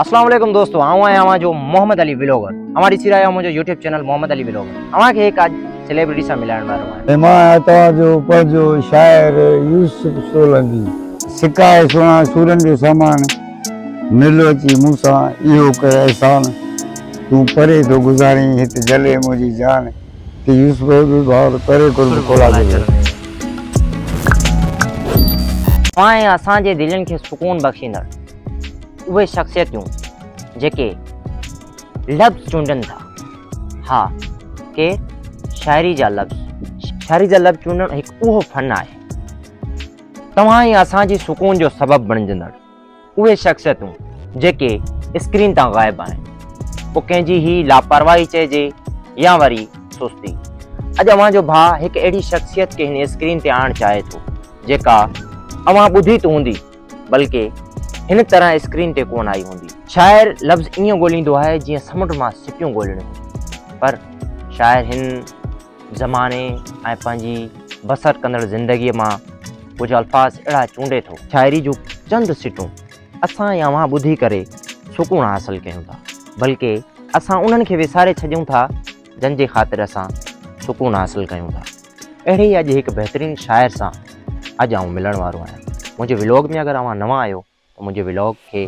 अस्सलाम वालेकुम दोस्तों, आऊँ है हमारा जो मोहम्मद अली व्लॉगर हमारी सिराया मुझे YouTube channel Mohammad Ali vlogger हमारे एक आज सेलिब्रिटी से मिलाने वाला है। मैं तव्हांजो पंहिंजो शाइर यूसुफ सोलंकी सिकाए सुहिणा सूरनि जो सामान मिलो अची मूंसां इहो कर एहसान तूं परे थो गुज़ारी हिते जले मुंहिंजी जान ते यूसुफ बि भाउर परे कुर्ब कोला ऐं असांजे दिलनि खे सुकून बख़्शींदड़ उहे शख़्सियतूं जेके लफ़्ज़ चूंडनि था। हा के शाइरी जा लफ़्ज़ चूंडणु हिकु उहो फ़न आहे। तव्हां ऐं असांजी सुकून जो सबबु बणिजंदड़ उहे शख़्सियतूं जेके स्क्रीन तां ग़ाइबु आहिनि। पोइ कंहिंजी ही लापरवाही चइजे या वरी सुस्ती। अॼु अव्हांजो भाउ हिकु अहिड़ी शख़्सियत खे हिन स्क्रीन ते आणणु चाहे थो जेका अव्हां ॿुधी त हूंदी बल्कि हिन तरह स्क्रीन ते कोन आई हूंदी। शाइर लफ़्ज़ ईअं ॻोल्हींदो आहे जीअं समुंड मां सिपियूं ॻोल्हणियूं, पर शाइर हिन ज़माने ऐं पंहिंजी बसर कंदड़ ज़िंदगीअ मां कुझु अल्फाज़ अहिड़ा चूंडे थो। शाइरी जूं चंद सिटूं असां या अव्हां ॿुधी करे सुकून हासिलु कयूं था, बल्कि असां उन्हनि खे विसारे छॾियूं था जंहिंजे ख़ातिर असां सुकून हासिलु कयूं था। अहिड़े ई अॼु हिकु बहितरीनु शाइर सां अॼु आउं मिलण वारो आहियां। मुंहिंजे व्लॉग में अगरि अव्हां नवां आहियो त मुंहिंजे व्लॉग खे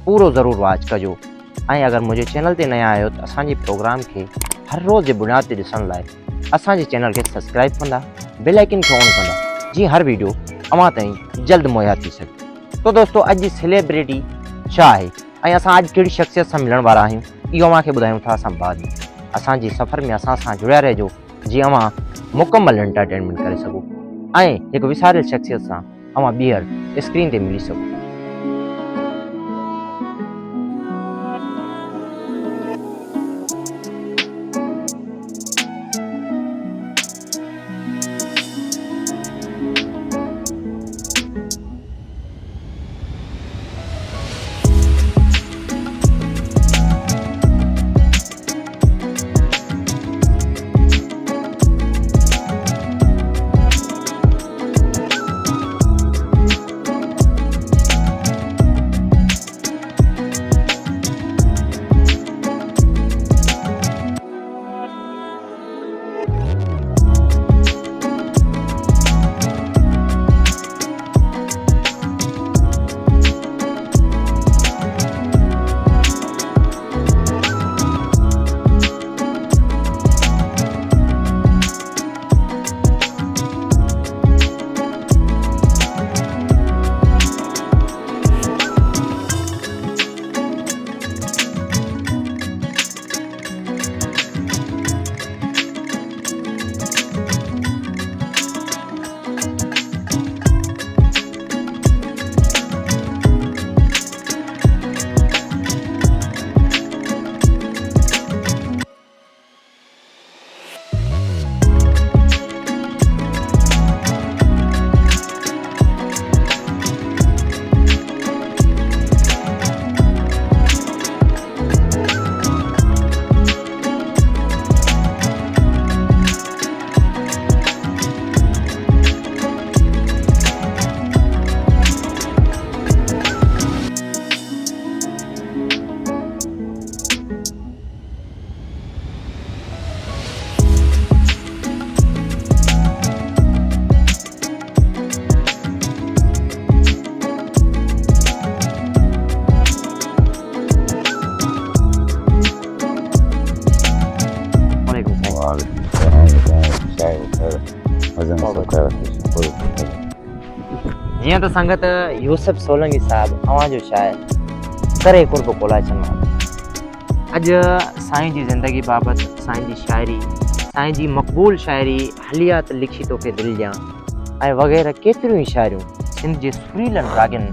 पूरो ज़रूरु वॉच कजो ऐं अगरि मुंहिंजे चैनल ते नया आहियो त असांजे प्रोग्राम खे हर रोज़ जे बुनियाद ते ॾिसण लाइ असांजे चैनल खे सब्सक्राइब कंदा, बेल आइकन खे ऑन कंदा जीअं हर वीडियो अव्हां ताईं जल्द मुहैया थी सघे। तो दोस्तों अॼु जी सेलिब्रिटी छा आहे ऐं असां अॼु कहिड़ी शख़्सियत सां मिलण वारा आहियूं इहो अव्हांखे ॿुधायूं था असां बाद में। असांजे सफ़र में असां सां जुड़िया रहिजो जीअं अव्हां मुकमल एंटरटेनमेंट करे सघो ऐं हिकु विसारियल शख़्सियत सां अव्हां ॿीहर स्क्रीन ते मिली सघो। जीअं त संगत यूसुफ सोलंकी साहब अव्हांजो शाइर करे कुर्ब कोला चवंदा। अॼु साईं जी ज़िंदगी बाबति साईं जी शाइरी, साईं जी मक़बूल शाइरी हलियात लिखी तोखे दिलि ॾियां ऐं वग़ैरह केतिरियूं ई शाइरियूं सिंध जे सुरीलनि रागनि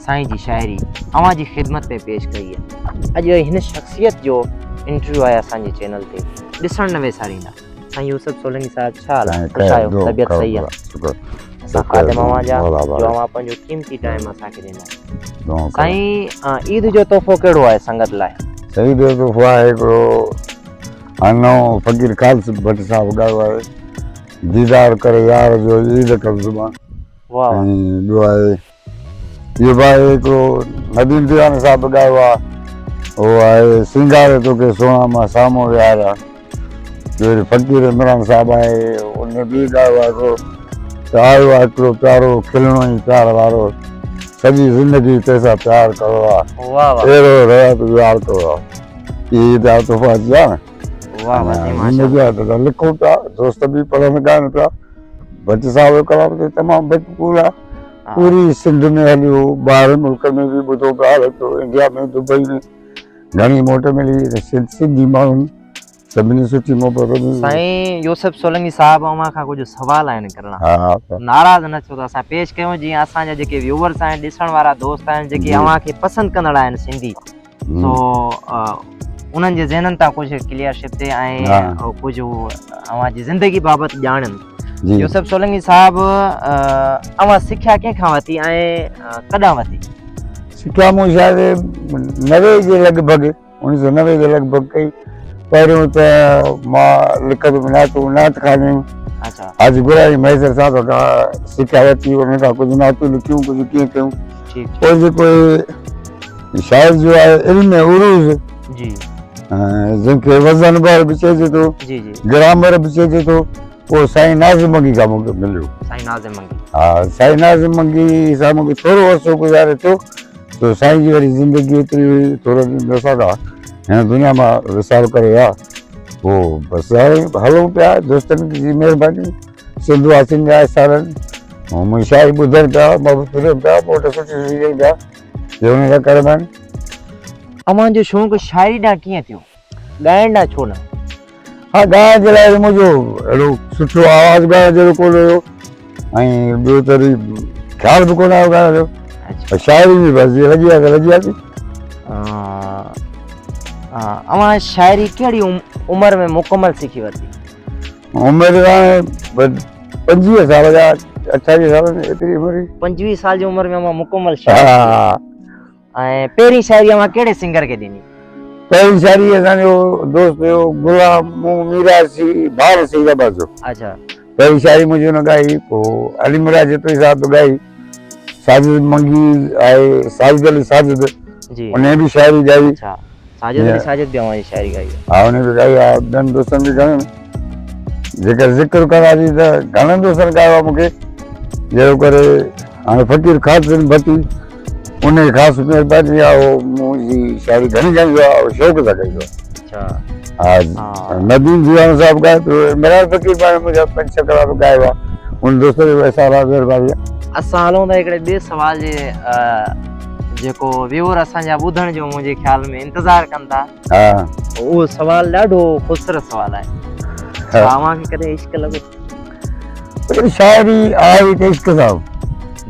साईं जी शाइरी अव्हांजी ख़िदमत में पेश कई आहे। अॼु हिन शख़्सियत जो इंटरव्यू आहे असांजे चैनल ते, ॾिसण न विसारींदा। साईं यूसुफ सोलंकी साहब छा हाल आहे? ख़ुशि आहियो? तबियत सही आहे? असां ख़ादिम अव्हां जा जो अव्हां पंहिंजो क़ीमती टाइम असांखे ॾिनो। साईं ईद जो तोहफ़ो कहिड़ो आहे संगत लाइ? ईद जो तोहफ़ो आहे हिकिड़ो अनो फ़कीर खालिस भट्ट साहब ॻायो आहे, दीदार करे यार जो ईद कर ज़ुबान। वाह। ॿियो आहे इहो भाई हिकिड़ो नदीम दीवानी साहब ॻायो आहे, वो आए सिंगारे तो के सोना मां सामो विहारा जो फकीर इमरान साहब आए उन्हें भी गाया को आयो आहे हिकिड़ो प्यारो खिलणो ई प्यार वारो सॼी ज़िंदगी तंहिंसां प्यार करो आहे वाह वाह अहिड़ो रहत प्यार करो आहे इहे ॿिया तोहफ़ा अची आहे वाह वाह जी न माशा ज़िंदगी आहे त लिखूं पिया दोस्त बि पढ़नि ॻाइनि पिया भट्ट साहब जो कलाम त तमामु भरपूर आहे पूरी सिंध में हलियो ॿाहिरि मुल्क में बि ॿुधो पिया हले पियो इंडिया में दुबई में घणी मोट मिली सिंधी माण्हुनि सभिनी सुठी मोहबत मिली साईं यूसुफ सोलंकी साहब अवां खां कुझु सवाल आहिनि करणा हा नाराज़ न थियो त असां पेश कयूं जीअं असांजा जेके व्यूवर्स आहिनि ॾिसण वारा दोस्त आहिनि जेके अवां खे पसंदि कंदड़ आहिनि सिंधी सो उन्हनि जे ज़हननि तां कुझु क्लियरशिप थिए ऐं कुझु अवां जी ज़िंदगी बाबति ॼाणनि यूसुफ सोलंकी साहब अवां सिख्या कंहिंखां वरिती ऐं कॾहिं वरिती सिख्या मूं शायदि 90 जे लॻभॻि 1990 जे लॻभॻि कई पहिरियों त मां लिखत में नात खाने में अच्छा आज गुराई मैसर साहब खां सिख्या वरिती उन खां कुझु नातूं लिखियूं कुझु कीअं कयूं पोइ जेको शाइर जो आहे इल्म उरूज़ जी जंहिंखे वज़न बर बि चइजे थो जी जी ग्रामर बि चइजे थो उहो साईं नाज़िम मंगी खां मूंखे मिलियो साईं नाज़िम मंगी हा साईं नाज़िम मंगी सां मूंखे थोरो अर्सो गुज़ारे थियो तो साईं जी वरी ज़िंदगी एतिरी हुई थोरो ॾिसो था हिन दुनिया मां विसार करे विया पोइ बसि हलूं पिया दोस्तनि जी महिरबानी सिंधु आहे सिंध आहे सारनि ऐं मुंहिंजी शाइरी ॿुधनि पिया मां बि तुरियो पिया पोइ सुठी सुठी ॾेई पिया जे हुन जा करनि अवां जो शौक़ु शाइरी ॾांहुं कीअं थियो ॻाइण ॾांहुं छो न हा ॻाइण जे लाइ मुंहिंजो अहिड़ो सुठो आवाज़ु ॻाइण जहिड़ो कोन हुयो ऐं ॿियो त वरी ख़्यालु बि कोन आयो ॻाइण जो शाइरी बि बसि जीअं लॻी आहे त लॻी आहे अवां शाइरी कहिड़ी उमिरि में मुकमल सिखी वरिती उमिरि हाणे 25 साल जा 28 साल में एतिरी उमिरि 25 साल जी उमिरि में अवां मुकमल शाइरी ऐं पहिरीं शाइरी अवां कहिड़े सिंगर खे ॾिनी पहिरीं शाइरी असांजो दोस्त हुयो गुलाम मीरासी भार सिंगाबाद जो अच्छा पहिरीं शाइरी मुंहिंजी हुन ॻाई पोइ अली मिराज जेतिरी साहब ॻाई साजिद मंगी आहे साजिद अली साजिद जी उन बि शाइरी ॻाई अच्छा साजिद अली साजिद बि अवां जी शाइरी ॻाई हा उन बि ॻाई आहे ॿियनि दोस्तनि बि घणनि जेकर ज़िक्र करांसी त घणनि दोस्तनि ॻायो आहे मूंखे जहिड़ो करे हाणे फ़कीर ख़ासिन भती उन ख़ासि महिरबानी आहे उहो मुंहिंजी शाइरी घणी ॻाई आहे शौक़ु सां कई आहे हा नदीम दीवान साहब ॻाए पियो मिराज फ़कीर पाण मुंहिंजा 5-6 कलाक ॻायो आहे उन दोस्त जो वैसा महिरबानी आहे असां हलूं था हिकिड़े ॿिए सुवाल जे जेको व्यूअर असांजा ॿुधण जो मुंहिंजे ख़्याल में इंतज़ारु कनि था हा उहो सुवाल ॾाढो ख़ूबसूरत सुवाल आहे अवां खे कॾहिं इश्क लॻो शाइरी आहे त इश्क सां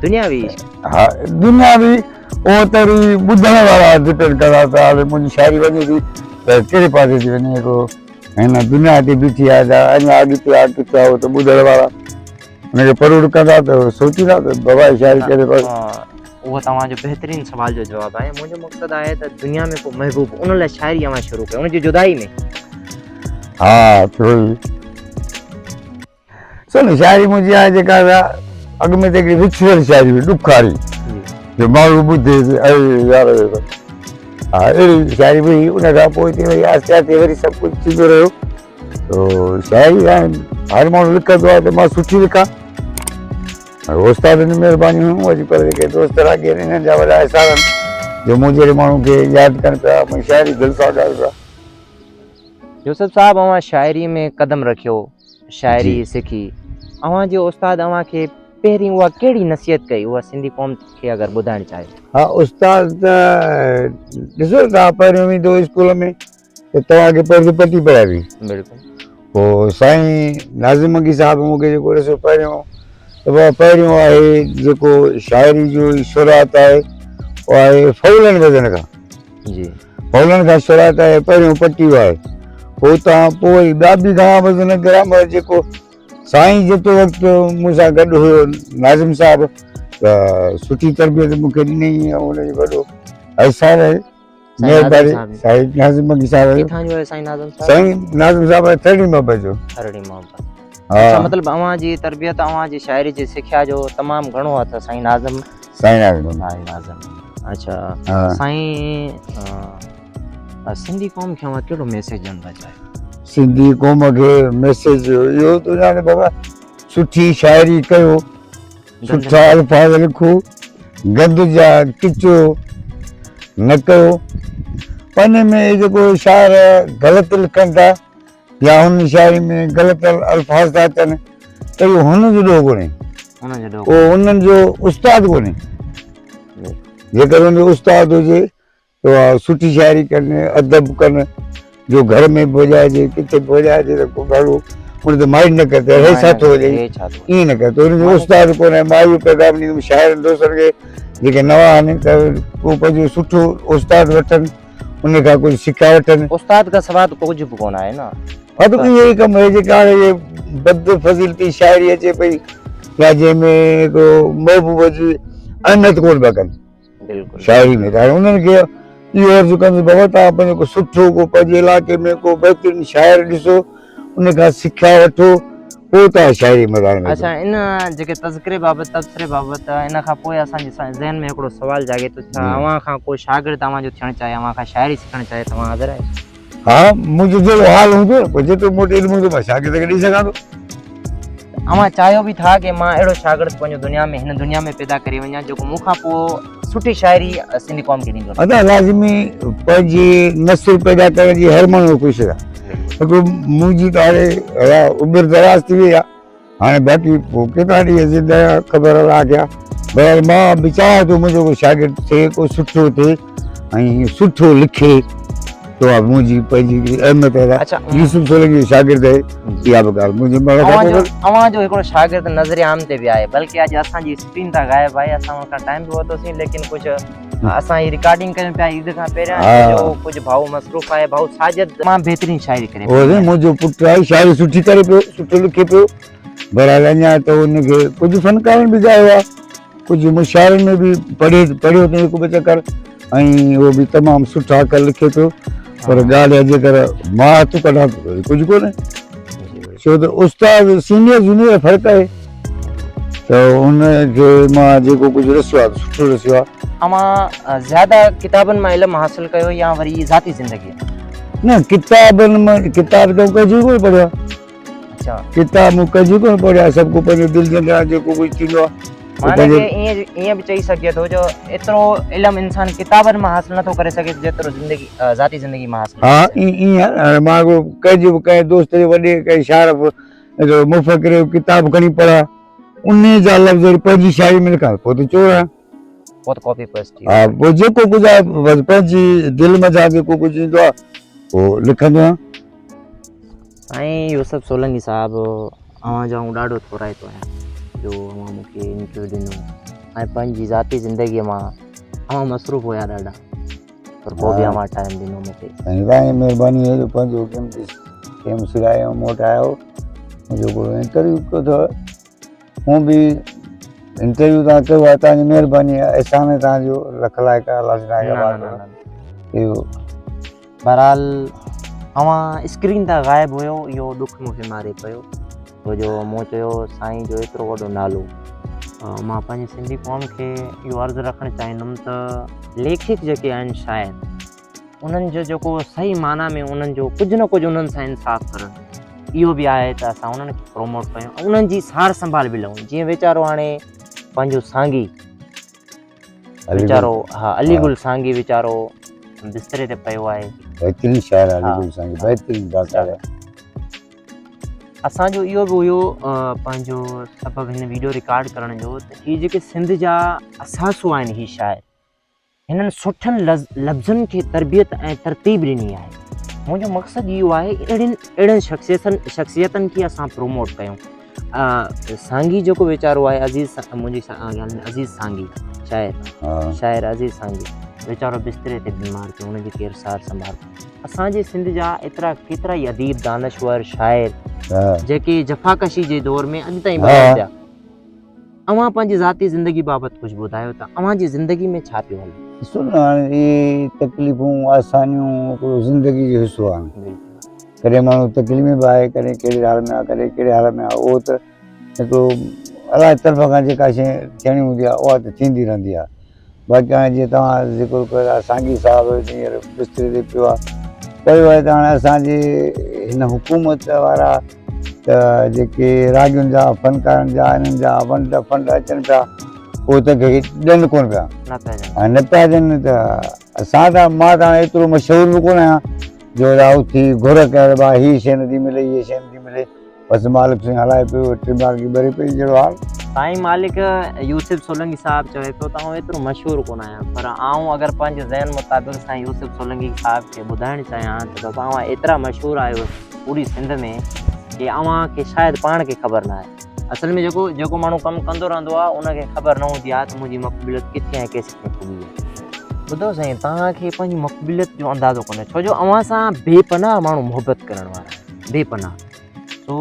दुनियावी इश्क हा दुनियावी उहो त वरी ॿुधण वारा डिपेंड कंदा त हाणे मुंहिंजी शाइरी वञे थी त कहिड़े पासे थी वञे को हिन दुनिया ते बीठी आहे त अञा अॻिते आहे किथे आहे उहो त ॿुधण वारा हुनखे परोड़ कंदा त सोचींदा त बाबा शाइरी कहिड़े पासे उहो तव्हांजो बहितरीनु सुवाल जो जवाबु आहे मुंहिंजो मक़सदु आहे त दुनिया में को महबूब उन लाइ शाइरी अवां शुरू कयो उनजी जुदाई में हा थोरी सुन शाइरी मुंहिंजी आहे जेका अॻु में त हिकिड़ी विछड़ियल शाइरी हुई ॾुखारी जो माण्हू ॿुधे अरे यार हा अहिड़ी शाइरी हुई उन खां पोइ हिते वरी आहिस्ते आहिस्ते वरी सभु कुझु थींदो रहियो तो शाइरी हाणे हर माण्हू लिखंदो आहे त मां सुठी लिखां उस्तादनि जी महिरबानी हुयूं अॼु पर जेके दोस्त राॻीअ हिननि जा वॾा हिसार आहिनि जो मुंहिंजे माण्हू खे यादि कनि पिया मुंहिंजी शाइरी दिलि सां ॻाल्हि पिया यूसुफ साहब अवां शाइरी में कदम रखियो शाइरी सिखी अवां जो उस्ताद अवां खे पहिरीं उहा कहिड़ी नसीहत कई उहा सिंधी क़ौम खे अगरि ॿुधाइणु चाहे हा उस्ताद त ॾिसो तव्हां पहिरियों वेंदो स्कूल में त तव्हांखे पर्द पटी पढ़ाई बिल्कुलु पोइ साईं नाज़िम मंगी साहब मूंखे जेको ॾिसो पहिरियों त पहिरियों आहे जेको शाइरी जो शुरूआत आहे उहा आहे फौलनि वज़न खां जी फौलनि खां शुरूआत आहे पहिरियों पटी आहे पोइ तव्हां पोइ ॿिया बि घणा वज़न ग्रामर जेको साईं जेतिरो वक़्तु मूंसां गॾु हुयो नाज़िम साहब त सुठी तरबियत मूंखे ॾिनई ऐं हुनजो वॾो अहसान आहे महिरबानी साईं नाज़िम मंगी साहब किथां जो आहे साईं नाज़िम साहब साईं नाज़िम साहब आहे थर्डी मोहब्बत जो अच्छा मतिलबु अवां जी तरबियत अवां जी शाइरी जी सिख्या जो तमामु घणो हथ साईं नाज़िम साईं नाज़िम अच्छा साईं सिंधी क़ौम खे कहिड़ो मैसेज ॾियणु चाहियो? सिंधी क़ौम खे मैसेज इहो त ॼाणे बाबा, सुठी शाइरी कयो, सुठा अल्फाज़ लिखो, गंद जा किचो न कयो। पने में जेको शाइर ग़लति लिखनि था या हुन शाइरी में ग़लति अल्फाज़ था अचनि त इहो हुननि जो ॾोह कोन्हे, उहो उन्हनि जो उस्ताद कोन्हे। जेकर हुनजो उस्ताद हुजे त उहा सुठी शाइरी कनि, अदब कनि, जो घर में बि वॼाइजे, किथे बि वॼाइजे त को ॾाढो उन ते माइंड न करे हे छा थो वॼे, ईअं न करे। त हुनजो उस्ताद कोन्हे, मां इहो पैगाम ॾींदुमि शाइरनि दोस्तनि खे जेके नवां आहिनि त उहो पंहिंजो सुठो उस्ताद वठनि, उन खां कुझु सिखिया वठनि। उस्ताद खां सवाइ त कुझु बि कोन आहे न। हा त इहो ई कमु आहे जेका हाणे इहे बद फज़ीलती शाइरी अचे पई या जंहिंमें हिकिड़ो महबूब जी अहमियत कोन पिया कनि शाइरी में, त हाणे उन्हनि खे इहो अर्ज़ु कंदुसि बाबा तव्हां पंहिंजो को सुठो को पंहिंजे इलाइक़े में को बहितरीन शाइर ॾिसो, उन खां सिखिया वठो, पोइ तव्हां शाइरी मदान। अच्छा, इन जेके तज़किरे बाबति तबसरे बाबति इन खां पोइ असांजे ज़हन में हिकिड़ो सुवाल जागे थो, छा अव्हां खां को शागिर्द तव्हांजो थियणु चाहे, अव्हां खां शाइरी सिखणु चाहे, तव्हां हाज़िर आहियो? हा, मुंहिंजो जहिड़ो हाल हूंदो, पोइ जेतिरो मूं वटि इल्मु हूंदो मां शागिर्द खे ॾेई सघां थो। अव्हां चाहियो बि था कि मां अहिड़ो शागिर्द पंहिंजो दुनिया में हिन दुनिया में पैदा करे वञा जेको मूंखां पोइ सुठी शाइरी सिंधी क़ौम खे ॾींदो। अदा लाज़मी पंहिंजी नस्ल पैदा करण जी हर माण्हू कोशिशि आहे। हिकिड़ो मुंहिंजी त हाणे उमिरि दराज़ थी वई आहे, हाणे बाक़ी पोइ केतिरा ॾींहं ज़िंदगी ख़बर अलाह कया। बहर मां बि चाहियां थो मुंहिंजो को शागिर्द थिए, को सुठो थिए ऐं सुठो लिखे, तो आहे मुंहिंजी पंहिंजी अहमियत आहे। अच्छा, यूसुफ सोलंकी जो शागिर्द आहे, इहा बि ॻाल्हि मुंहिंजे अव्हां जो हिकिड़ो शागिर्द नज़र आम ते बि आहे, बल्कि अॼु असांजी स्क्रीन तां ग़ाइबु आहे। असां हुन खां टाइम बि वरितोसीं, लेकिन कुझु असां ही रिकॉर्डिंग कयूं पिया ईद खां पहिरियां, जो कुझु भाउ मसरूफ़ आहे, भाउ साजिद मां बहितरीन शाइरी करे पियो। मुंहिंजो पुटु आहे, शाइरी सुठी करे पियो, सुठो लिखे पियो। बहरहाल अञा त हुनखे कुझु फनकारनि बि ॻायो आहे, कुझु मुशाइरनि में बि पढ़ियो अथई हिकु ॿ चकर, ऐं उहो बि तमामु सुठा अखर लिखे पियो। पर ॻाल्हि आहे जेकर मां हथु कढां थो कुझु कोन्हे, छो त उस्ताद सीनियर जूनियर फ़र्क़ु आहे। त हुनखे मां जेको कुझु ॾिसो आहे सुठो ॾिसो आहे। अव्हां ज़्यादा किताबनि मां इल्मु हासिलु कयो या वरी ज़ाती ज़िंदगी? न, किताबनि मां किताब त कजी कोन पढ़ियो। अच्छा, किताब मूं कजी कोन पढ़ियो, सभु को पंहिंजो दिलि जे अंदरां जेको कुझु थींदो आहे। माने कि ईअं बि चई सघे थो जो एतिरो इल्मु इंसान किताबनि मां हासिलु नथो करे सघे जेतिरो ज़िंदगी ज़ाती ज़िंदगी मां हासिलु। हा, ईअं मां कंहिंजो कंहिं दोस्त जे वॾे कंहिं शाइर मुफ़क़िर जो किताब खणी पढ़ा, उन जा लफ़्ज़ पंहिंजी शाइरी में लिखां, पोइ त चोर आहियां, पोइ त कॉपी पेस्ट थी। हा, पोइ जेको कुझु आहे बसि पंहिंजी दिलि मथां जेको कुझु ईंदो आहे पोइ लिखंदो आहियां। साईं यूसुफ सोलंकी साहिबु, अव्हां जो ॾाढो थोराइतो आहियां जो अव्हां मूंखे इंटरव्यू ॾिनो ऐं पंहिंजी ज़ाती ज़िंदगीअ मां अव्हां मसरूफ़ हुया ॾाढा, पर पोइ बि अव्हां टाइम ॾिनो मूंखे। साईं तव्हांजी महिरबानी आहे जो पंहिंजो क़ीमती टाइम सिरायो, मूं वटि आयो, मुंहिंजो को इंटरव्यू कयो अथव। मूं बि इंटरव्यू तव्हां कयो आहे, तव्हांजी महिरबानी आहे, अहसान आहे तव्हांजो, लख लाइक़ आहे। इहो बहरहाल अव्हां स्क्रीन तां ग़ाइबु हुयो, इहो ॾुखु मूंखे मारे पियो, छो जो मूं चयो साईं जो एतिरो वॾो नालो। मां पंहिंजी सिंधी क़ौम खे इहो अर्ज़ु रखणु चाहींदुमि त लेखक जेके आहिनि शाइर, उन्हनि जो जेको सही माना में उन्हनि जो कुझु न कुझु उन्हनि सां इंसाफ़ु करणु, इहो बि आहे त असां उन्हनि खे प्रोमोट कयूं ऐं उन्हनि जी सार संभाल बि लऊं। जीअं वीचारो हाणे पंहिंजो सांगी वीचारो, हा, अलीगुल सांगी वीचारो बिस्तरे ते पियो आहे, बहितरीन शाइर आहे अलीगुल सांगी, बहितरीन गायकार आहे। असांजो इहो बि हुयो पंहिंजो सबबु हिन वीडियो रिकॉर्ड करण जो, त हीअ जेके सिंध जा असासू आहिनि, हीअ शाइर हिननि सुठनि लफ़्ज़नि खे तरबियत ऐं तरतीब ॾिनी आहे। मुंहिंजो मक़सदु इहो आहे अहिड़नि शख़्सियतनि खे असां प्रोमोट कयूं। सांगी जेको वीचारो आहे, अज़ीज़ मुंहिंजी अज़ीज़ सांगी शाइर अज़ीज़ सांगी वीचारो बिस्तरे ते बीमार थियो, हुनजी केरु सार संभाल। असांजे सिंध जा एतिरा केतिरा ई अदीब, दानश्वर, शाइर जेके जफ़ाकशी जे दौर में अॼु ताईं बहिया पिया। अव्हां पंहिंजी ज़ाती ज़िंदगी बाबति कुझु ॿुधायो त अव्हां जी ज़िंदगी में छा पियो हले? ॾिसो न, हाणे इहे तकलीफ़ूं आसानियूं हिकिड़ो ज़िंदगी जो हिसो आहे। कॾहिं माण्हू तकलीफ़ में बि आहे, कॾहिं कहिड़े हाल में आहे, कॾहिं कहिड़े हाल में आहे। उहो त हिकिड़ो अलाह तरफ़ खां जेका शइ थियणी हूंदी आहे उहा त थींदी रहंदी आहे। बाक़ी हाणे जीअं तव्हां ज़िक्र कयो आहे सांगी साहिबु हींअर बिस्तरे ते पियो आहे, कयो आहे त हाणे असांजे हिन हुकूमत वारा त जेके रागियुनि जा फनकारनि जा हिननि जा फंड अचनि पिया उहे त ॾियनि कोन पिया न पिया ॾियनि। ऐं न पिया ॾियनि त असां त मां त हाणे एतिरो मशहूरु बि कोन आहियां जो राउ थी घुर कयो भाई हीअ शइ नथी मिले हीअ शइ नथी मिले बसि मालिक सिंह हलाए पियो टिमाकी भरे पई जहिड़ो हाल। साईं मालिक यूसुफ सोलंकी साहब चवे पियो त आउं एतिरो मशहूरु कोन आहियां पर आउं अगरि पंहिंजे ज़हन मुताबिक़ साईं यूसुफ सोलंकी साहब खे ॿुधाइणु चाहियां त तव्हां एतिरा मशहूरु आहियो पूरी सिंध में कि अव्हांखे शायदि पाण खे ख़बर न आहे। असल में जेको माण्हू कमु कंदो रहंदो आहे उनखे ख़बर न हूंदी आहे त मुंहिंजी मक़बूलियत किथे ऐं केसिताईं पुॼी आहे। ॿुधो साईं तव्हांखे पंहिंजी मक़बूलियत जो अंदाज़ो कोन्हे छो जो अव्हां सां बेपनाह माण्हू मोहबत करण वारा आहिनि बेपनाह। तो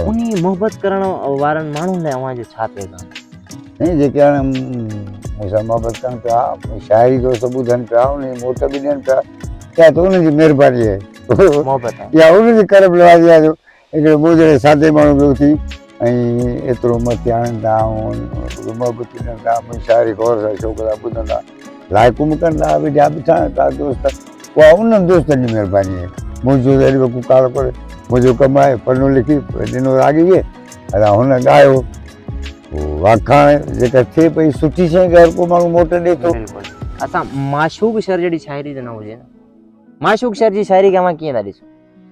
उन मोहबत करण वारनि माण्हुनि लाइ अव्हांजो छा पैगाम? नहीं जेके हाणे मूंसां मोहबत कनि पिया शाइरी जो सबूत ॾियनि पिया उन मोट बि ॾियनि पिया क्या त उनजी महिरबानी आहे मोहबत आहे या उनजी करम नवाज़ी आहे जो हिकिड़े मूं जहिड़े सादे माण्हू ॿियो थी ऐं एतिरो मथे आणनि था ऐं मोहबत ॾियनि था मुंहिंजी शाइरी गौर सां शौक़ सां ॿुधंदा लाइक़ु बि कनि था वेठा ॿिठा था दोस्त उहा उन्हनि दोस्तनि जी महिरबानी आहे। मुंहिंजो अहिड़ी वक़्तु कारो करे मुंहिंजो कमु आहे पढ़ो लिखी ॾिनो रागी खे असां हुन ॻायो वाखाण जेका थिए पई सुठी शइ खे हर को माण्हू मोट ॾिए थो। असां माशूक शहर जहिड़ी शाइरी त न हुजे न माशूक शहर जी शाइरी खे अव्हां कीअं था ॾिसो?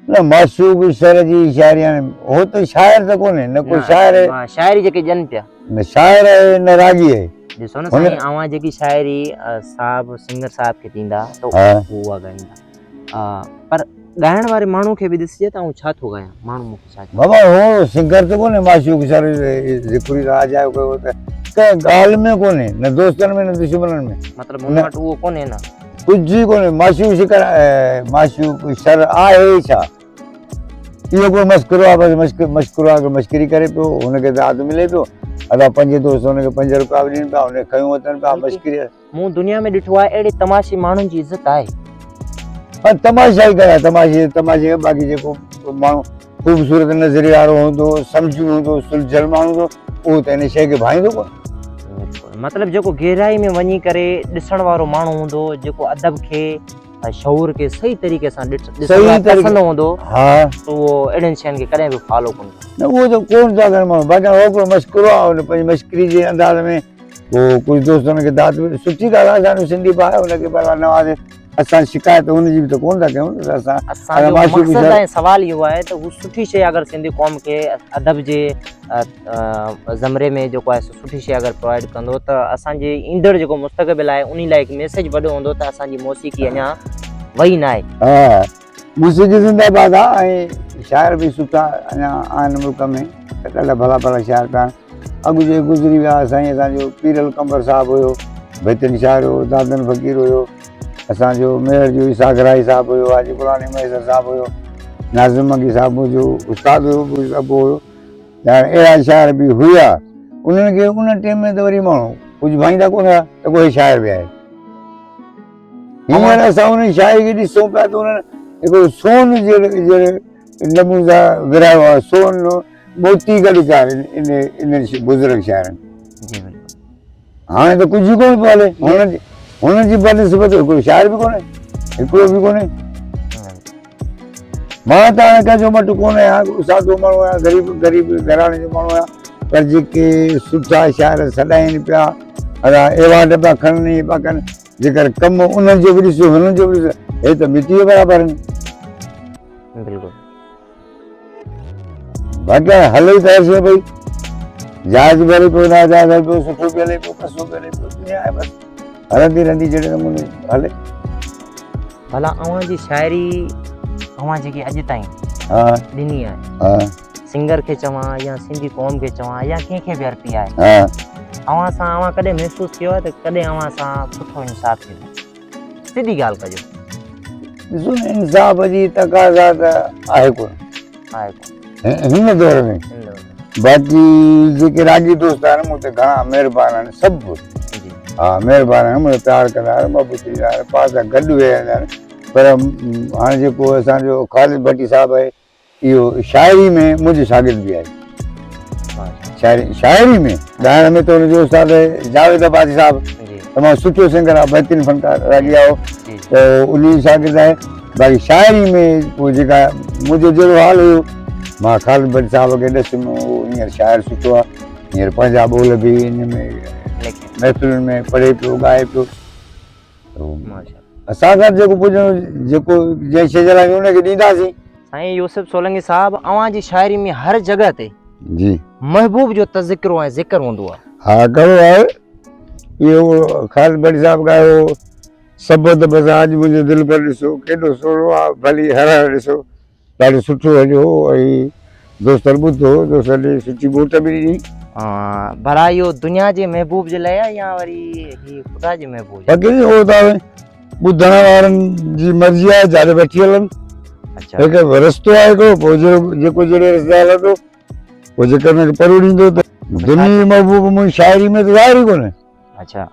न माशूक शहर जी शाइरी हाणे हो त शाइर त कोन्हे न कोई शाइर आहे शाइरी जेके ॼनि पिया न शाइर आहे न रागी आहे। ॾिसो न साईं अव्हां जेकी शाइरी साहब सिंगर साहब खे ॾींदा त उहा ॻाईंदा पर ॻाइण वारे माण्हू खे बि ॾिसिजे त आउं छा थो ॻायां माण्हू मूंखे छा बाबा हो सिंगर त कोन्हे माशूक शहर ज़िक्री राज आयो कयो त कंहिं ॻाल्हि में कोन्हे न दोस्तनि में न दुश्मननि में मतिलबु हुन वटि उहो कोन्हे न कुझु कोन्हे माशूक शिकर माशूक शर आहे छा इहो कोई मस्करो आहे बसि मस्करो आहे मस्करी करे पियो हुनखे दाद मिले पियो असां पंज दोस्त हुनखे 5 रुपया बि ॾियनि पिया हुनखे खयूं वठनि पिया मस्करी मूं दुनिया में ॾिठो आहे अहिड़े तमाशी माण्हुनि जी इज़त आहे पर तमाशा ई कया तमाशे बाक़ी जेको माण्हू ख़ूबसूरत नज़रिए वारो हूंदो सम्झू हूंदो सुलझल माण्हू हूंदो उहो त हिन शइ खे भाईंदो कोन। मतिलबु जेको गहराई में वञी करे ॾिसण वारो माण्हू हूंदो जेको अदब खे शऊर खे सही तरीक़े सां ॾिसंदो हूंदो हा त उहो अहिड़ियुनि शयुनि खे कॾहिं बि फॉलो कोन न उहो त कोन था कनि माण्हू बाक़ी हो हिकिड़ो मस्करो आहे हुन पंहिंजी मस्करी जे अंदाज़ में पोइ कुझु दोस्त हुनखे दाद सुठी ॻाल्हि आहे असांजो सिंधी भाउ आहे हुनखे भला नवाज़े असां शिकायत हुनजी बि त कोन था कयूं असांजो मक़सदु ऐं सवाल इहो आहे त हू सुठी शइ अगरि सिंधी क़ौम खे अदब जे ज़मरे में जेको आहे सुठी शइ अगरि प्रोवाइड कंदो त असांजे ईंदड़ जेको मुस्तक़बिल आहे उन लाइ हिकु मैसेज वॾो हूंदो त असांजी मौसीक़ी अञा वई न आहे। हा मौसीक़ी ज़िंदाबाद आहे ऐं शाइर बि सुठा अञा आहिनि मुल्क में त ॾाढा भला भला शाइर पिया आहिनि। अॻु जे गुज़री विया साईं असांजो पीरल कंबर साहिबु हुयो बहितरीन शाइर हुयो दादन फ़क़ीर हुयो असांजो मेहर जो सागराई साहिबु हुयो हाजी क़ुरानी मैसर साहिबु हुयो नाज़िम मगी साहिबु जो उस्ताद हुयो सभु हुयो अहिड़ा शाइर बि हुया उन्हनि खे उन टाइम में त वरी माण्हू कुझु भाईंदा कोन हुआ त कोई शाइर बि आहे। हींअर असां उन शाइरी खे ॾिसूं पिया त उन्हनि हिकिड़ो सोन जहिड़े नमूने सां विरायो आहे सोन मोती गॾु कया इन बुज़ुर्ग शाइरनि हाणे त कुझु कोन पियो हले हुननि जी बनिस्बत हिकिड़ो शाइर बि कोन्हे हिकिड़ो बि कोन्हे। मां त हाणे कंहिंजो मटु कोन आहियां सादो माण्हू आहियां ग़रीब घराणे जो माण्हू आहियां पर जेके सुठा शाइर सॾाइनि पिया असां एवार्ड पिया खणनि पिया कनि जेकर कमु उन्हनि जो बि ॾिसो हुननि जो बि ॾिसो हे त मिटीअ बराबरि आहिनि। बिल्कुलु बाक़ी हले त अचे भई जहाज बि हले पियो नाजाइज़ हले पियो सुठो बि हले पियो कसो बि हले पियो दुनिया आहे बसि हलंदी रहंदी जहिड़े नमूने हले। भला अव्हां जी शाइरी अव्हां जेकी अॼु ताईं ॾिनी आहे सिंगर खे चवां या सिंधी क़ौम खे चवां या कंहिंखे बि अर्पी आहे अव्हां सां अव्हां कॾहिं महसूसु कयो आहे त कॾहिं अव्हां सां सुठो इंसाफ़ थियो? सिधी ॻाल्हि कजो ॾिसो न इंसाफ़ जी तक़ाज़ा त आहे कोन हिन दौर में बाक़ी जेके रागी दोस्त आहिनि मूं ते घणा महिरबान आहिनि सभु हा महिरबान आहिनि मुंहिंजो प्यारु कंदा आहिनि मोहबत कंदा आहिनि पाण सां गॾु वेहंदा आहिनि पर हाणे जेको असांजो ख़ालिद भट्टी साहिबु आहे इहो शाइरी में मुंहिंजो शागिर्द बि आहे शाइरी में ॻाइण में त हुनजो उस्ताद जावेद आबादी साहिबु तमामु सुठो सिंगर आहे बहितरीन फ़नकार रागी आहे त उन शागिर्द आहे बाक़ी शाइरी में पोइ जेका मुंहिंजो जहिड़ो हाल हुयो मां ख़ालिद भट्ट साहिब खे ॾिसुमि उहो हींअर शाइर सुठो आहे हींअर पंहिंजा ॿोल बि इन में लेकिन महफ़िलुनि में पढ़े पियो ॻाए पियो माशाल्लाह। असां खां जेको पुछणो जेको जंहिं शइ जे लाइ हुनखे ॾींदासीं। साईं यूसुफ सोलंकी साहब अवां जी शाइरी में हर जगह ते जी महबूब जो तज़किरो ऐं ज़िक्र हूंदो आहे। हा करो आहे इहो ख़ालिद भट्ट साहिब ॻायो सबत बस अॼु मुंहिंजो दिलि पर ॾिसो केॾो सुहिणो आहे भली हर हर ॾिसो ॾाढो सुठो हलियो ऐं दोस्तर ॿुधो दोस्तर ॾे सुठी ॿोट बि ॾिनी। भला इहो दुनिया जे महबूब जे लाइ आहे या वरी ही ख़ुदा जे महबूब जे बाक़ी उहो त ॿुधण वारनि जी मर्ज़ी आहे जिते वठी हलनि। अच्छा हिकु रस्तो आहे हिकिड़ो पोइ जेको जहिड़े रस्ते हलंदो पोइ जेकर हुनखे परो ॾींदो त दुनिया महबूब मुंहिंजी शाइरी में त ज़ाहिर ई कोन्हे। अच्छा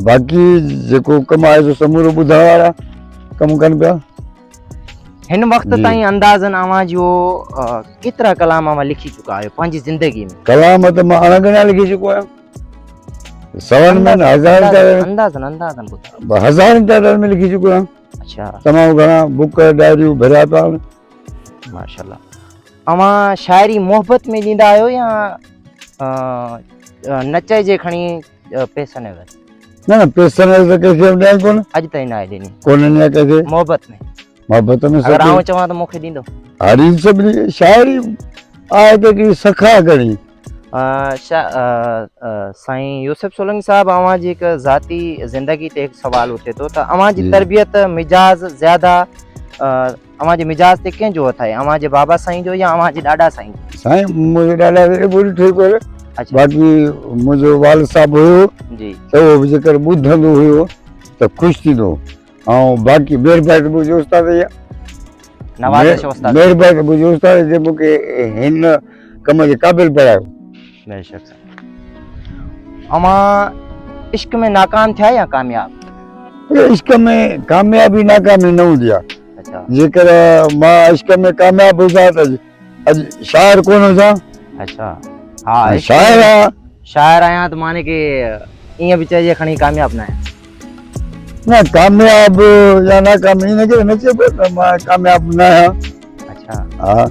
बाक़ी जेको कमु आहे सो समूरो ॿुधण वारा कमु कनि पिया। हिन वक़्त जी। ताईं अंदाज़न अवां जो केतिरा कलाम अवां लिखी चुका आहियो पंहिंजी ज़िंदगी में? कलाम त मां अणगणिया लिखी चुको आहियां सवनि में अंदाज़न ॿुधायो। हज़ारनि तादाद में लिखी चुको आहियां। अच्छा तमामु घणा बुक डायरियूं भरिया पिया आहिनि। माशाल्लाह। अवां शाइरी मोहबत में ॾींदा आहियो या नचे जे खणी पैसनि में? न पैसनि त कंहिंखे ॾियनि कोन अॼु ताईं न आहे ॾिनी कोन ॾिया कंहिंखे मोहबत में। मोहबत में अगर आऊं चवां त मूंखे ॾींदो? हरी सभिनी शाइरी आहे त की सखा करी। साईं यूसुफ सोलंकी साहब अवां जी हिकु ज़ाती ज़िंदगी ते हिकु सुवाल उथे थो त अवां जी तरबियत मिजाज़ ज़्यादा अवां जे मिजाज़ ते कंहिंजो हथ आहे अवां जे बाबा साईं जो या अवां जे ॾाॾा साईं जो? साईं मुंहिंजो ॾाॾा बुरी ठीक हुयो। अच्छा बाक़ी मुंहिंजो वाल साहब हुयो जी त उहो बि जेकर ॿुधंदो हुयो त ख़ुशि थींदो ऐं बाक़ी मेरबाट मुंहिंजो उस्ताद नवाज़ उस्ताद मेरबाट मुंहिंजो उस्ताद जे मूंखे हिन कम जे क़ाबिल बणायो। बेशक। अवां इश्क में नाकाम थिया या कामयाब? इश्क में कामयाबी नाकामी न हूंदी आहे। अच्छा जेकर मां इश्क में कामयाब हुजां त अॼु शाइर कोन हुजां। अच्छा हा शाइर आहे शाइर आहियां त माने के ईअं बि चइजे खणी कामयाब न आहे। न कामयाब या नाकाम इन करे न चइबो त मां कामयाब न आहियां। अच्छा हा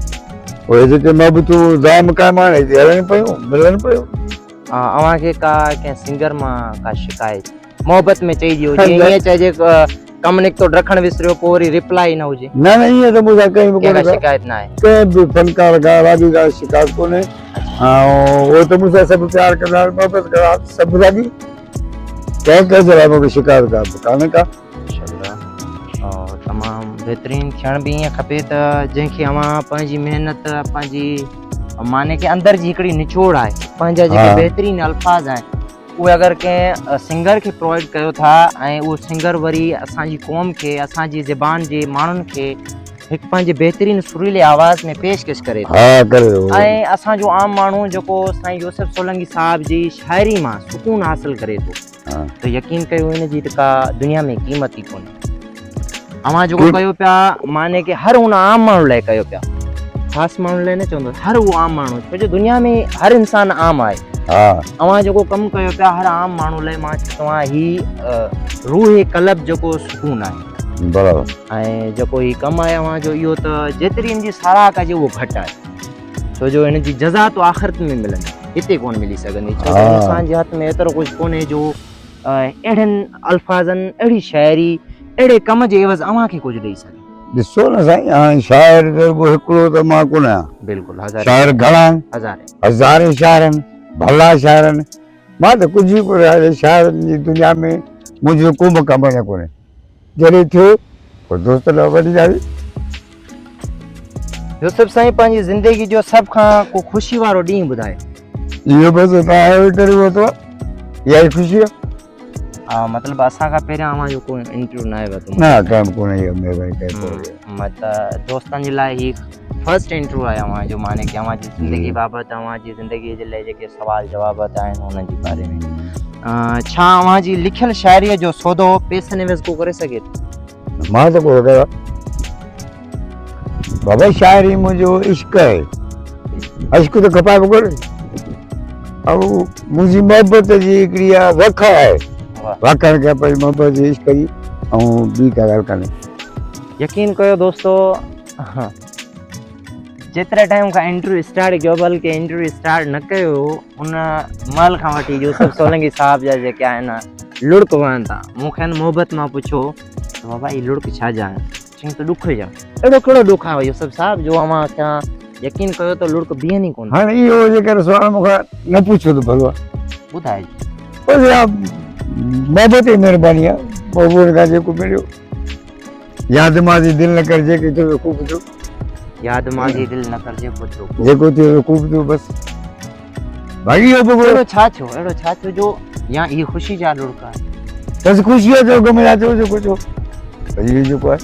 उहे जेके महबतूं दाम क़ाइम आहिनि हिते हलनि पियूं मिलनि पियूं। अवां खे का कंहिं सिंगर मां का शिकायत मोहबत में चई ॾियो जीअं ईअं चइजे कमु निकितो ॾखण विसरियो पोइ वरी रिप्लाई न हुजे? न न ईअं त मूंसां कंहिं बि कोन्हे शिकायत न आहे कंहिं बि फनकार खां राॻी खां शिकायत कोन्हे। ऐं उहो त मूंसां सभु प्यार कंदा आहिनि मोहबत कंदा आहिनि सभु राॻी कंहिं लाइ मूंखे शिकायत कान्हे का। तमामु बहितरीनु थियण बि ईअं खपे त जंहिंखे अवां पंहिंजी महिनत पंहिंजी माने के अंदरि जी हिकिड़ी निचोड़ आहे पंहिंजा जेके बहितरीनु अल्फाज़ आहिनि उहे अगरि कंहिं सिंगर खे प्रोवाइड कयो था ऐं उहो सिंगर वरी असांजी क़ौम खे असांजी ज़बान जे माण्हुनि खे हिकु पंहिंजे बहितरीनु सुरीले आवाज़ में पेशकश करे थो ऐं असांजो आम माण्हू जेको साईं यूसुफ सोलंकी साहब जी शाइरी मां सुकून हासिल करे थो त यकीन कयो हिन जी त का दुनिया में क़ीमत ई कोन्हे। अवां जेको कयो पिया माने के हर उन आम माण्हू लाइ कयो पिया ख़ासि माण्हू लाइ न चवंदो हर उहो आम माण्हू छो जो दुनिया में हर इंसान आम आहे। अवां जेको कमु कयो पिया हर आम माण्हू लाइ मां चवां ही रूह कलब जेको सुकून आहे बराबरि ऐं जेको ही कमु आहे अवां जो इहो त जेतिरी हिन जी साराह कजे उहो घटि आहे छो जो हिन जी जज़ा तो आख़िरत में मिलंदी हिते कोन मिली सघंदी छो जो इंसान जे हथ में एतिरो कुझु कोन्हे जो अहिड़नि अल्फाज़नि अहिड़ी शाइरी अहिड़े कम जे एवज़ अवां खे कुझु ॾेई सघे। ॾिसो न साईं हाणे शाइर हिकिड़ो त मां कोन आहियां। बिल्कुलु शाइर घणा आहिनि हज़ारे शाइर आहिनि भला शाइर आहिनि मां त कुझु ई कोन्हे शाइरनि जी दुनिया में मुंहिंजो को बि कमु न कोन्हे जॾहिं थियो पोइ दोस्त लाइ वॾी ॻाल्हि। यूसुफ साईं पंहिंजी ज़िंदगी जो सभ खां को ख़ुशी वारो ॾींहुं ॿुधायो? इहो बसि तव्हां इंटरव्यू वरितो आहे इहा ई ख़ुशी आहे। मतिलबु असां खां पहिरियां अवां जो कोई इंटरव्यू न आहे वरितो? न कंहिं कोन्हे इहो महिरबानी मतिलबु दोस्तनि जे लाइ ही फर्स्ट इंटरव्यू आहे अवां जो माने कि अवां जी ज़िंदगी बाबति अवां जी ज़िंदगी जे लाइ जेके सवाल जवाब आहिनि उन्हनि जे बारे में छा अवां जी लिखियल शाइरीअ जो सौदो पैसनि एवज़ को करे सघे थो? मां त कोन कयो बाबा शाइरी मुंहिंजो इश्क आहे इश्क त खपाए कोन्हे ऐं मुंहिंजी मोहबत जी हिकिड़ी वख आहे वखण खे पंहिंजी मोहबत जी इश्क जी ऐं ॿी का ॻाल्हि कान्हे। यकीन कयो दोस्तों, जेतिरे टाइम खां इंटरव्यू स्टार्ट कयो, बल्कि इंटरव्यू स्टार्ट न कयो उन महिल खां वठी यूसुफ सोलंकी साहब जा जेके आहिनि लुड़क वहनि था। मूंखे मोहबत मां पुछो त बाबा ही लुड़क छा जा आहिनि? चई त ॾुख जा। अहिड़ो कहिड़ो ॾुख आहे यूसुफ साहब जो अवां खां यकीन कयो त लुड़क बीहनि ई कोन? हाणे इहो जेकर सुवाल मूंखां न पुछो त भलो ॿुधाए। बसि इहा मोहबत जी महिरबानी आहे। मोहबत खां जेको मिलियो, यादि मां दिलि न कर जेके थियो खूब थियो, यादि मांझी दिलि न कर जेको थियो जेको थियो खूब थियो। बसि बाक़ी इहो बि अहिड़ो छा थियो, अहिड़ो छा थियो जो या ही ख़ुशी जा लुड़क आहे? बसि ख़ुशी आहे जो गम जा थियो जेको थियो इहो जेको आहे।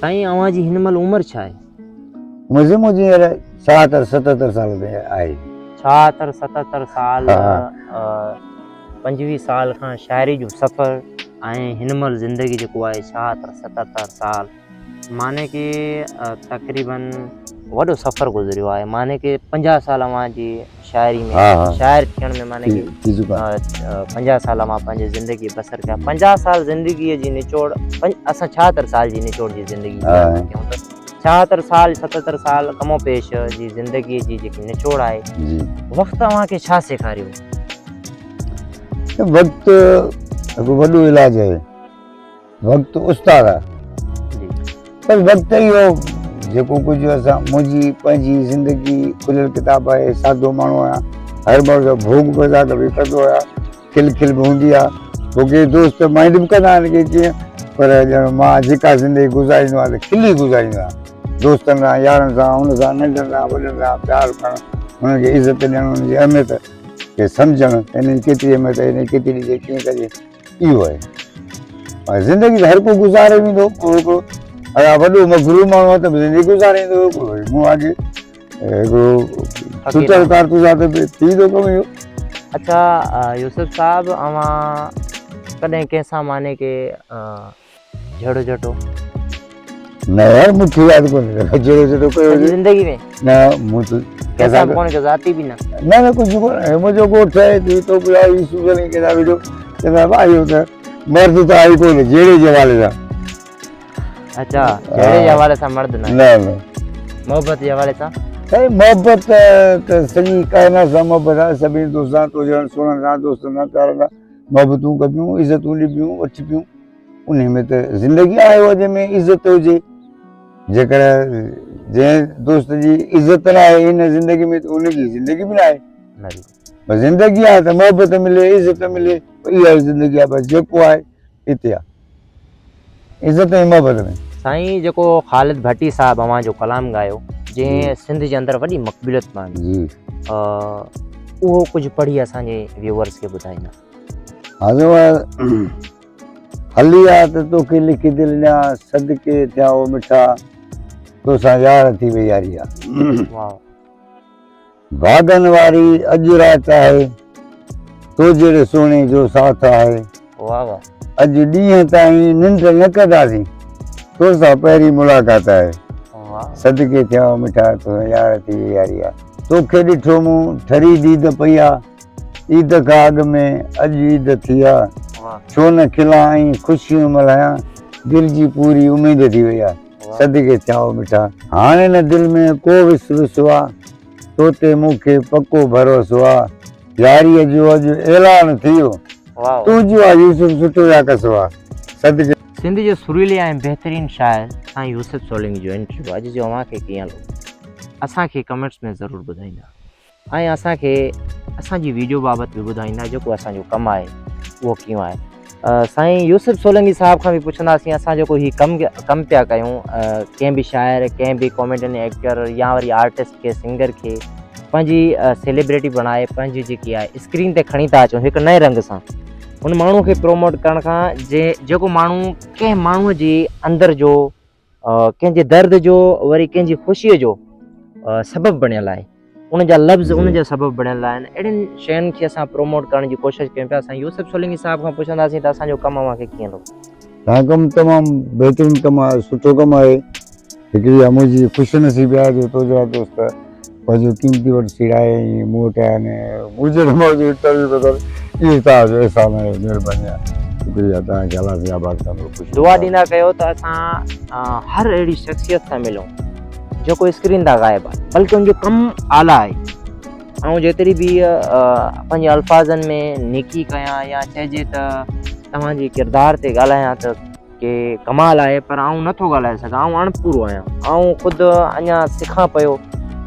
साईं अवां जी हिन महिल उमिरि छा आहे? मुंहिंजी मुंहिंजी 77 साल ते आहे। 77 साल। हा। 25 साल खां शाइरी जो सफ़र ऐं हिन महिल ज़िंदगी जेको आहे 77 साल, माने कि तक़रीबन वॾो सफ़र गुज़रियो आहे। माने कि 50 साल अवां जी शाइरी में, शाइर थियण में, माने कि 50 साल मां पंहिंजी ज़िंदगी बसर कया। 50 साल ज़िंदगीअ जी निचोड़, असां 76 साल जी निचोड़ जी ज़िंदगी कयूं त 76 साल 77 साल कमो पेश जी ज़िंदगीअ जी जेकी निचोड़ आहे, वक़्तु अव्हांखे छा सेखारियो? वक़्तु हिकु वॾो इलाजु आहे, वक़्तु उस्ताद आहे। पर वक़्तु इहो जेको कुझु असां, मुंहिंजी पंहिंजी ज़िंदगी खुलियल किताब आहे। सादो माण्हू आहियां, हर बार जो भोग बज़ार बि कंदो आहियां, खिल खिल बि हूंदी आहे। छोकी दोस्त माइंड बि कंदा आहिनि की कीअं, पर ॼण मां जेका ज़िंदगी गुज़ारींदो आहियां त खिली गुज़ारींदो आहियां। दोस्तनि सां, यारनि सां, हुन सां, नंढनि सां, वॾनि सां प्यारु करणु, हुनखे इज़त ॾियणु, हुनजी अहमियत खे सम्झणु, हिन जी केतिरी अहमियत आहे, हिन केतिरी ॾिजे, कीअं कजे, इहो आहे। ज़िंदगी हर को गुज़ारे वेंदो। हिकिड़ो अगरि वॾो मग़रूर माण्हू आहे त ज़िंदगी गुज़ारींदो, मूं अॻे हिकिड़ो सुतल कारतूस आहे त थी थो कमु इहो। अच्छा यूसुफ साहब, अवां कॾहिं कंहिंसां माने के झड़ो झटो? न यार, मूंखे यादि कोन्हे जहिड़ो जहिड़ो कयो ज़िंदगी में। न मूं त कंहिंसां कोन कयो, ज़ाती बि न? न कुझु कोन्हे। मुंहिंजो घोटु आहे तो बि आई सुज़ल कंहिंजा वेठो चवंदा भाई त मर्द त आई कोन्हे जहिड़े जे हवाले सां। अच्छा, जहिड़े जे हवाले सां मर्द न? न मोहबत जे हवाले सां? साईं मोहबत त सॼी काइनात सां मोहबत आहे। सभिनी दोस्तनि सां, तुंहिंजनि सुहिणनि सां, दोस्तनि सां, प्यारनि सां मोहबतूं कबियूं, इज़तूं ॾिबियूं, वठबियूं। उन में त ज़िंदगी आहे उहा जंहिंमें इज़त हुजे। जेकर जंहिं दोस्त जी इज़त न आहे हिन ज़िंदगी में त उनजी ज़िंदगी बि न आहे। बसि ज़िंदगी आहे त मोहबत मिले, इज़त मिले, इहा ज़िंदगी आहे। बसि जेको आहे हिते आहे, इज़त ऐं मोहबत में। साईं जेको ख़ालिद भट्टी साहब अवां जो कलाम ॻायो, जंहिं सिंध जे अंदरि वॾी मक़बूलियत पाणी, उहो कुझु पढ़ी असांजे व्यूअर्स खे ॿुधाईंदा? हली आहे त तोखे लिखी दिलि ॾियां, सदके थिया ओ मिठा, तोसां यार थी वई यारी आहे। भागनि वारी अॼु राति आहे, तो जहिड़े सोने जो साथ आहे। अॼु ॾींहं ताईं निंड न कंदासीं, तोसां पहिरीं मुलाक़ात आहे। सदके थिया ओ मिठा, तोसां यार थी वई यारी आहे। तोखे ॾिठो मूं ठरी दीद पई आहे, ईद खां अॻु में अॼु ईद थी आहे। छो न खिलां ख़ुशियूं मल्हायां, दिलि जी पूरी उमेद थी वई आहे। सदके थिया ओ मिठा, हाणे न दिलि में को विसविसो आहे, तो ते मूंखे पको भरोसो आहे। यारीअ जो अॼु ऐलान थी वियो, तुंहिंजो आहे यूसुफ सुठो या कसो आहे। सदके सिंध जो सुरीले ऐं बहितरीन शाइर साईं यूसुफ सोलंकी जो इंटरव्यू अॼु जो अव्हांखे कीअं लॻो, असांखे कमेंट्स में ज़रूरु ॿुधाईंदा। ऐं असांखे असांजी वीडियो बाबति बि ॿुधाईंदा, जेको असांजो कमु आहे उहो कीअं आहे। साईं यूसुफ सोलंकी साहब खां बि पुछंदासीं, असां जेको हीउ कमु पिया कयूं, कंहिं बि शाइर, कंहिं बि कॉमेडियन एक्टर या वरी आर्टिस्ट खे, सिंगर खे पंहिंजी सेलिब्रिटी बणाए पंहिंजी जेकी आहे स्क्रीन ते खणी था अचूं हिकु नए रंग सां। उन माण्हू खे प्रोमोट करण खां जेको माण्हू कंहिं माण्हूअ जे अंदरि जो, कंहिंजे दर्द जो, वरी कंहिंजी ख़ुशीअ जो सबबु बणियल आहे, उनजा लफ़्ज़ उनजा सबबु बणियल आहिनि, अहिड़ियुनि शयुनि खे असां प्रोमोट करण जी कोशिशि कयूं पिया। असां यूसुफ सोलंकी साहब खां पुछंदासीं त असांजो कमु अव्हांखे कीअं लॻो? तव्हां कमु तमामु बहितरीनु कमु आहे, सुठो कमु आहे। हिकिड़ी आहे मुंहिंजी ख़ुशनसीबी आहे जो तुंहिंजा दोस्त पंहिंजो क़ीमती वटि सीड़ाए ऐं मूं वटि आहिनि, मुंहिंजे इंटरव्यू बदल इहो तव्हांजो अहसान आहे, महिरबानी आहे। शुक्रिया तव्हांखे अलाह से आबाद कंदो ख़ुशि दुआ ॾींदा कयो त असां हर अहिड़ी शख़्सियत सां मिलूं जेको स्क्रीन तां ग़ाइबु आहे, बल्कि उनजो कमु आला आहे। ऐं जेतिरी बि पंहिंजे अल्फाज़नि में नेकी कयां या चइजे त तव्हांजे किरदार ते ॻाल्हायां त के कमाल आहे, पर आउं नथो ॻाल्हाए सघां, आउं अणपूरो आहियां, आउं ख़ुदि अञा सिखां पियो,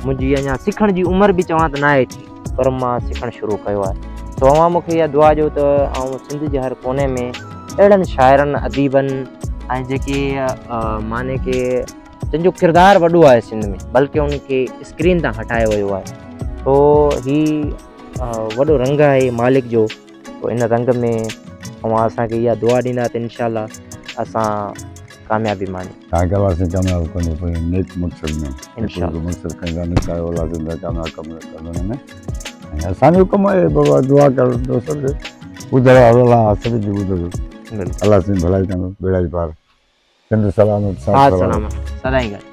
मुंहिंजी अञा सिखण जी उमिरि बि चवां त नाहे थी, पर मां सिखणु शुरू कयो आहे। तो अव्हां मूंखे इहा दुआ ॾियो त आउं सिंध जे हर कोने में अहिड़नि शाइरनि अदीबनि ऐं जेके माने के जंहिंजो किरदारु वॾो आहे सिंध में, बल्कि उनखे स्क्रीन तां हटायो वियो आहे, तो ही वॾो रंग आहे मालिक जो। तो इन रंग में अव्हां असांखे इहा दुआ ॾींदा त इंशाअल्लाह असां कामयाबी माणी। तव्हांखे अलाह से कामयाबु कंदो कोई नेक मक़सद में इंशाअल्लाह। मक़सद कंदा निकायो अलाह जिंदा कामयाबु कमु कंदो में। ऐं असांजो कमु आहे बाबा दुआ करो दोस्तनि खे ॿुधण वारो अलाह सभिनी जी ॿुधो बिल्कुलु अलाह सिंध भलाई कंदो बेड़ा जी पार सिंध सलामत हा सलामत सदाईं गॾु।